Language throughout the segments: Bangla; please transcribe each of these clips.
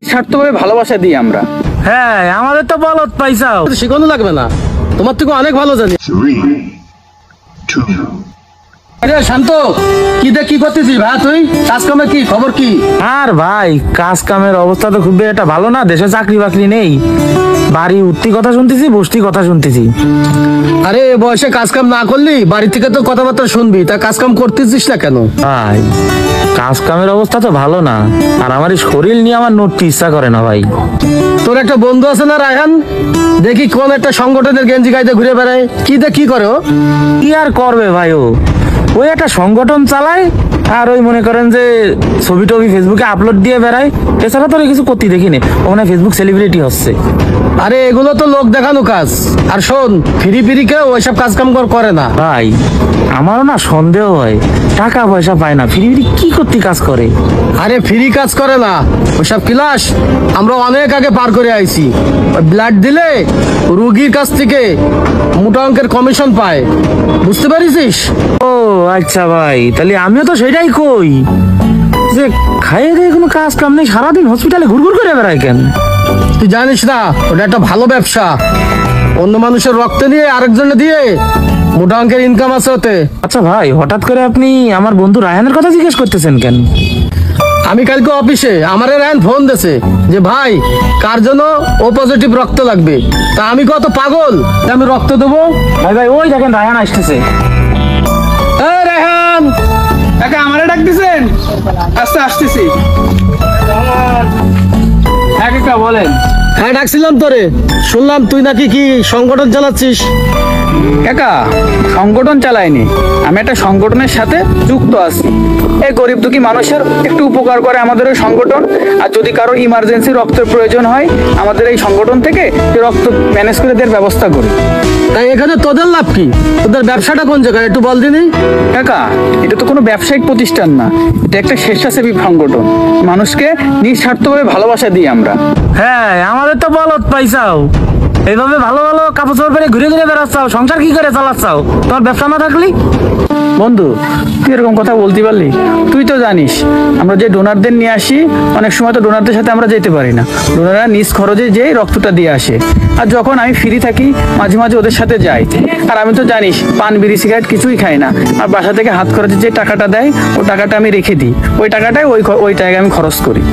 নিঃস্বার্থভাবে ভালোবাসা দিই আমরা। হ্যাঁ, আমাদের তো বলত পাইছাও, শিখানো লাগবে না, তোমার থেকে অনেক ভালো জানি। 3, 2, আরে শান্ত, কি করতেছিস ভাই? তুই কাজ কামে কি খবর কি? আর ভাই কাজ কামের অবস্থা তো খুব একটা ভালো না, দেশে চাকরি বাকরি নেই, বাড়ি উঠতি কথা শুনতেছি, বসতি কথা শুনতেছি। আরে এ বয়সে কাজ কাম না করলি বাড়ি থেকে তো কথাবার্তা শুনবি, তা কাজ কাম করতেছিস না কেন? ভাই কাজ কামের অবস্থা তো ভালো না, আর আমার এই শরীর নিয়ে আমার নড়তে ইচ্ছা করে না ভাই। তোর একটা বন্ধু আছে না রায়হান, দেখি কোন একটা সংগঠনের গেঞ্জি গাইতে ঘুরে বেড়ায়, কি করে ও? কি আর করবে ভাই, ওই একটা সংগঠন চালায়, আর ওই মনে করেন যে ছবি টবি ফেসবুকে আপলোড দিয়ে বেড়ায়, এছাড়া তো কিছু করতে দেখিনি। ওখানে ফেসবুক সেলিব্রিটি হচ্ছে। আরে এগুলো তো লোক দেখানো কাজ। আর শোন, ফিরি কেউ ওইসব কাজ কাম করে না ভাই। আমারও না সন্দেহ হয়, টাকা পয়সা পায় না, ফিরি কি করতে কাজ করে? আরে ফ্রি কাজ করে না, ওইসব ক্লাস আমরা অনেক আগে পার করে আইছি। ব্লাড দিলে রুগীর কাছ থেকে মোটা অঙ্কের কমিশন পায়, বুঝতে পারিস? ও আচ্ছা ভাই, তাহলে আমিও তো সেটাই কই যে খাইয়ে দিয়ে কোনো কাজ কাম নেই, সারাদিন হসপিটালে ঘুরঘুর করে বেড়ায় কেন? তুই জানিস না ওটা একটা ভালো ব্যবসা, অন্য মানুষের রক্ত নিয়ে আরেকজনে দিয়ে মোটা অঙ্কের ইনকাম আছে ওতে। আচ্ছা ভাই, হঠাৎ করে আপনি আমার বন্ধু রায়হানের কথা জিজ্ঞেস করতেছেন কেন? আমি কালকে অফিসে আমার রায়হান ফোন দিয়েছে যে ভাই কার জন্য ও পজিটিভ রক্ত লাগবে, তা আমি কত পাগল যে আমি রক্ত দেবো। ভাই ওই দেখেন রায়হান আসতেছে। এই রায়হান, কাকা আমারে ডাক দিছেন? আচ্ছা আসতেছি। হ্যাঁ কাকা বলেন। হ্যাঁ ডাকছিলাম তোরে, শুনলাম তুই নাকি কি সংগঠন চালাচ্ছিস। কাকা সংগঠন চালাইনি, আমি একটা সংগঠনের সাথে যুক্ত আছি। এই গরিব দুঃখী মানুষের একটু উপকার করে আমাদের ওই সংগঠন। আর যদি কারো ইমার্জেন্সি রক্তের প্রয়োজন হয়, আমাদের এই সংগঠন থেকে রক্ত ম্যানেজ করে দেওয়ার ব্যবস্থা করি। তাই এখানে তোদের লাভ কি? তোদের ব্যবসাটা কোন জায়গায় একটু বল দিনি। কাকা এটা তো কোনো ব্যবসায়িক প্রতিষ্ঠান না, এটা একটা স্বেচ্ছাসেবী সংগঠন। মানুষকে নিঃস্বার্থভাবে ভালোবাসা দিই আমরা। হ্যাঁ, আমাদের তো বলত পাইছাও, এইভাবে ভালো ভালো কাপড় চোপড় পরে ঘুরে ঘুরে বেড়াচ্ছাও, সংসার কি করে চালাচ্ছাও তোমার ব্যবসা না থাকলি? বন্ধু তুই এরকম কথা বলতে পারলি? তুই তো জানিস আমরা যে ডোনারদের নিয়ে আসি, অনেক সময় তো ডোনারদের সাথে আমরা যেতে পারি না, ডোনাররা নিজ খরচে যেয়ে রক্তটা দিয়ে আসে। আর যখন আমি ফ্রি থাকি মাঝে মাঝে ওদের সাথে যাই। আর আমি তো জানিস পান বিড়ি সিগারেট কিছুই খাই না, আর বাসা থেকে হাত খরচে যে টাকাটা দেয় ওই টাকাটা আমি রেখে দিই, ওই টাকাটাই ওই টাকায় আমি খরচ করি।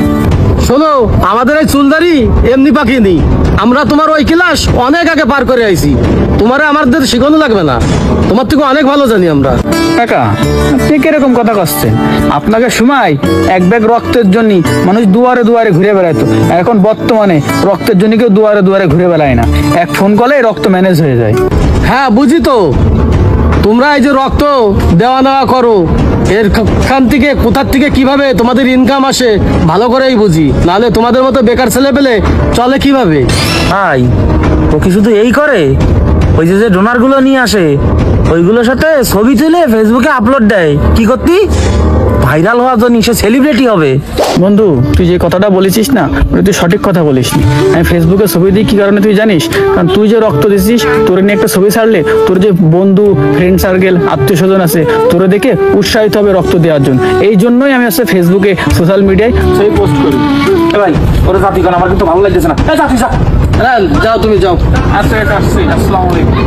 শোনো, আমাদের এই চুলদারি এমনি পাকিনি, আমরা তোমার ওই ক্লাস অনেক আগে পার করে আইছি, তোমার আমাদের শিখানো লাগবে না, তোমার থেকে অনেক ভালো জানি আমরা। কাকা আপনি কিরকম কথা কচ্ছেন? আপনাকে সময় এক ব্যাগ রক্তের জন্য মানুষ দুয়ারে দুয়ারে ঘুরে বেড়াইতো, এখন বর্তমানে রক্তের জন্য কেউ দুয়ারে দুয়ারে ঘুরে বেড়ায় না, এক ফোন কলে রক্ত ম্যানেজ হয়ে যায়। হ্যাঁ বুঝি তো, তোমরা এই যে রক্ত দেওয়া নেওয়া করো, এরখান থেকে কোথার থেকে কিভাবে তোমাদের ইনকাম আসে ভালো করেই বুঝি, নাহলে তোমাদের মতো বেকার ছেলে পেলে চলে কিভাবে? ভাই ও কি শুধু এই করে? ওই যে ডোনার গুলো নিয়ে আসে, ওইগুলোর সাথে ছবি তুলে ফেসবুকে আপলোড দেয়, কি করতি? ভাইরাল হওয়ার জন্য, সে সেলিব্রিটি হবে। বন্ধু তুই যে কথাটা বলেছিস না, ওটা তুই সঠিক কথা বলিস নি। আমি ফেসবুকে ছবি দিই কি কারণে তুই জানিস? কারণ তুই যে রক্ত দিছিস, তোর নিয়ে একটা ছবি ছাড়লে তোর যে বন্ধু ফ্রেন্ড সার্কেল আত্মীয় স্বজন আছে তোরে দেখে উৎসাহিত হবে রক্ত দেওয়ার জন্য। এই জন্যই আমি আসলে ফেসবুকে সোশ্যাল মিডিয়ায় ছবি পোস্ট করি। ভাই ওরা জাতি কারণ আমার কিন্তু ভালো লাগতেছে না। জাতি যা, হ্যাঁ যাও, তুমি যাও। আচ্ছা আসছি, আসসালামু আলাইকুম।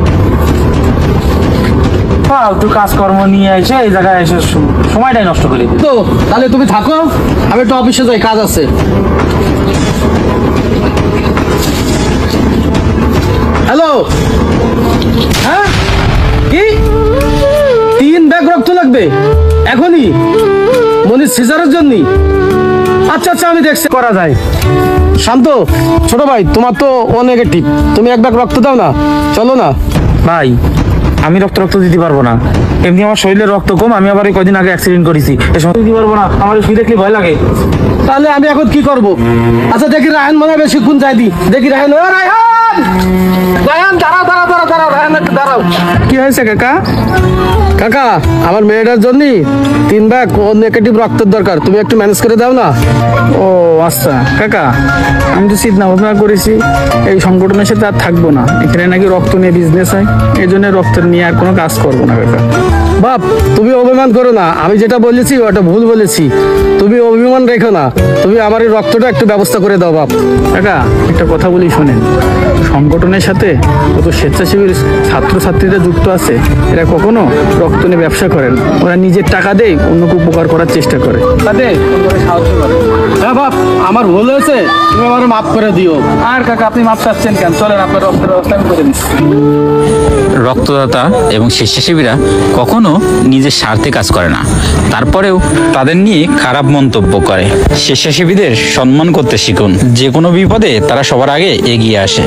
তুই কাজকর্ম নিয়ে এসে এই জায়গায় এসে সময়টাই নষ্ট করে দিই। তো তাহলে তুমি থাকো, আমি একটু অফিসে যাই, কাজ আছে। হ্যালো, হ্যাঁ কি 3 ব্যাগ রক্ত লাগবে এখনই মনির সিজারের জন্য? আচ্ছা আমি দেখছি করা যায়। শান্ত ছোট ভাই, তোমার তো ও নেগেটিভ, তুমি 1 ব্যাগ রক্ত দাও না, চলো না। ভাই আমি রক্ত দিতে পারবো না, এমনি আমার শরীরে রক্ত কম, আমি আবার কদিন আগে অ্যাক্সিডেন্ট করেছি, এসব দিতে পারবো না, আমার শুয়ে দেখলে ভয় লাগে। তাহলে আমি এখন কি করব? আচ্ছা দেখি রায়হান মনে হয় বেশিক্ষণ যাই দি, দেখি রায়হান, ও রায়হান, রায়হান দাঁড়াও, রায়হান একটু দাঁড়াও। কি হয়েছে কাকা? কাকা আমার মেয়েটার জন্য 3 ব্যাগ ও নেগেটিভ রক্তের দরকার, তুমি একটু ম্যানেজ করে দাও না। ও আচ্ছা কাকা, আমি তো চিন্তা ভাবনা করেছি এই সংগঠনের সাথে আর থাকবো না, এখানে নাকি রক্ত নিয়ে বিজনেস হয়, এই জন্য রক্তের নিয়ে আর কোনো কাজ করবো না কাকা। বাপ তুমি অভিমান করো না, আমি যেটা বলেছি ওটা ভুল বলেছি, তুমি অভিমান রেখো না, তুমি আমার এই রক্তটা একটু ব্যবস্থা করে দাও বাপ। কাকা একটা কথা বলি শোনেন, সংগঠনের সাথে কত স্বেচ্ছাসেবী ছাত্রছাত্রীরা যুক্ত আছে, এরা কখনো রক্ত নিয়ে ব্যবসা করেন, ওরা নিজের টাকা দিয়ে অন্যকে উপকার করার চেষ্টা করে, তাতে সাহায্য করে। হ্যাঁ বাপ, আমার ভুল হয়েছে, তুমি আমার মাফ করে দিও। আর কাকা আপনি মাপ চাচ্ছেন কেন? চলেন আপনার রক্তের ব্যবস্থা আমি করে দিচ্ছি। রক্তদাতা এবং স্বেচ্ছাসেবীরা কখনো নিজের স্বার্থে কাজ করে না, তারপরেও তাদের নিয়ে খারাপ মন্তব্য করে। স্বেচ্ছাসেবীদের সম্মান করতে শিখুন, যে কোনো বিপদে তারা সবার আগে এগিয়ে আসে।